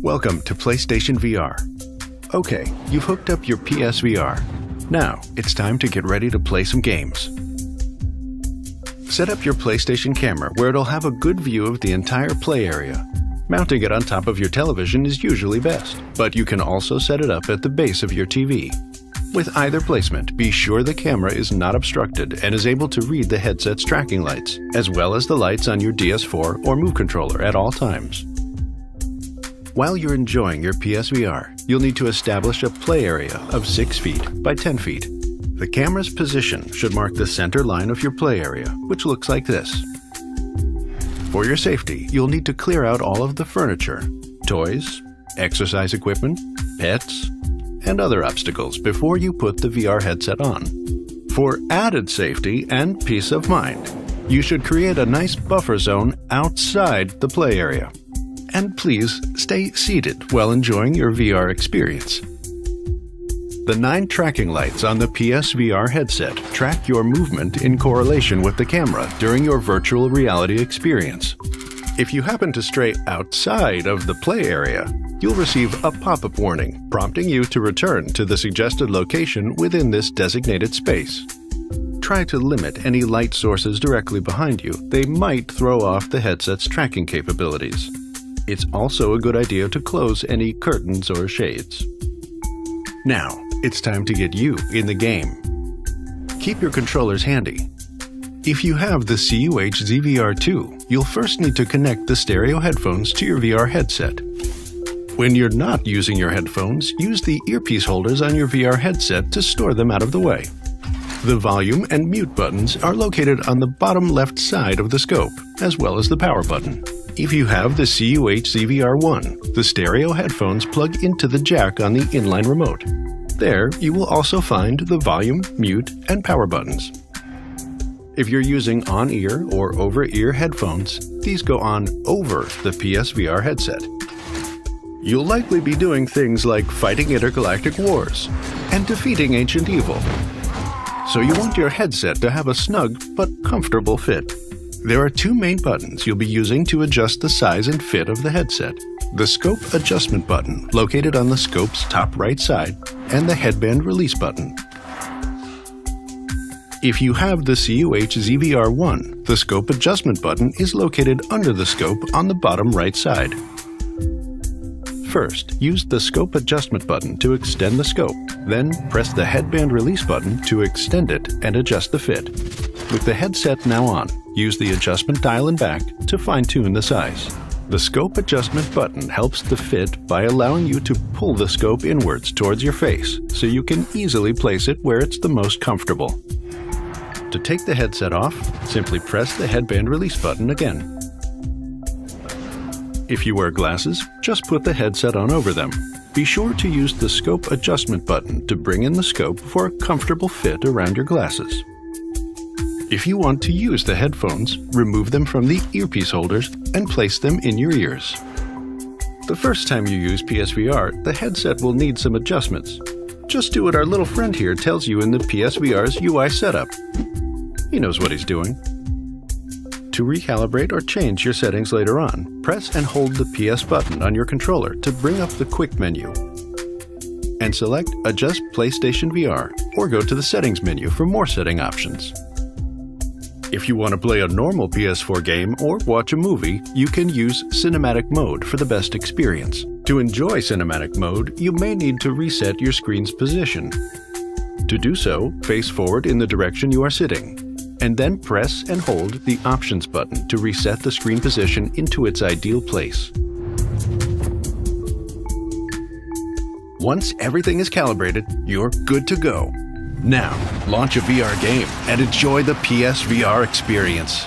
Welcome to PlayStation VR. Okay, you've hooked up your PSVR. Now, it's time to get ready to play some games. Set up your PlayStation camera where it'll have a good view of the entire play area. Mounting it on top of your television is usually best, but you can also set it up at the base of your TV. With either placement, be sure the camera is not obstructed and is able to read the headset's tracking lights, as well as the lights on your DS4 or Move controller at all times. While you're enjoying your PSVR, you'll need to establish a play area of 6 feet by 10 feet. The camera's position should mark the center line of your play area, which looks like this. For your safety, you'll need to clear out all of the furniture, toys, exercise equipment, pets, and other obstacles before you put the VR headset on. For added safety and peace of mind, you should create a nice buffer zone outside the play area. And please stay seated while enjoying your VR experience. The 9 tracking lights on the PSVR headset track your movement in correlation with the camera during your virtual reality experience. If you happen to stray outside of the play area, you'll receive a pop-up warning prompting you to return to the suggested location within this designated space. Try to limit any light sources directly behind you. They might throw off the headset's tracking capabilities. It's also a good idea to close any curtains or shades. Now, it's time to get you in the game. Keep your controllers handy. If you have the CUH ZVR2, you'll first need to connect the stereo headphones to your VR headset. When you're not using your headphones, use the earpiece holders on your VR headset to store them out of the way. The volume and mute buttons are located on the bottom left side of the scope, as well as the power button. If you have the CUH ZVR1, the stereo headphones plug into the jack on the inline remote. There, you will also find the volume, mute, and power buttons. If you're using on-ear or over-ear headphones, these go on over the PSVR headset. You'll likely be doing things like fighting intergalactic wars and defeating ancient evil. So you want your headset to have a snug but comfortable fit. There are 2 main buttons you'll be using to adjust the size and fit of the headset. The Scope Adjustment button, located on the scope's top right side, and the Headband Release button. If you have the CUH ZVR1, the Scope Adjustment button is located under the scope on the bottom right side. First, use the Scope Adjustment button to extend the scope, then press the Headband Release button to extend it and adjust the fit. With the headset now on, use the adjustment dial and back to fine-tune the size. The Scope Adjustment button helps the fit by allowing you to pull the scope inwards towards your face so you can easily place it where it's the most comfortable. To take the headset off, simply press the Headband Release button again. If you wear glasses, just put the headset on over them. Be sure to use the Scope Adjustment button to bring in the scope for a comfortable fit around your glasses. If you want to use the headphones, remove them from the earpiece holders and place them in your ears. The first time you use PSVR, the headset will need some adjustments. Just do what our little friend here tells you in the PSVR's UI setup. He knows what he's doing. To recalibrate or change your settings later on, press and hold the PS button on your controller to bring up the quick menu. And select Adjust PlayStation VR or go to the Settings menu for more setting options. If you want to play a normal PS4 game or watch a movie, you can use Cinematic Mode for the best experience. To enjoy Cinematic Mode, you may need to reset your screen's position. To do so, face forward in the direction you are sitting, and then press and hold the Options button to reset the screen position into its ideal place. Once everything is calibrated, you're good to go. Now, launch a VR game and enjoy the PSVR experience.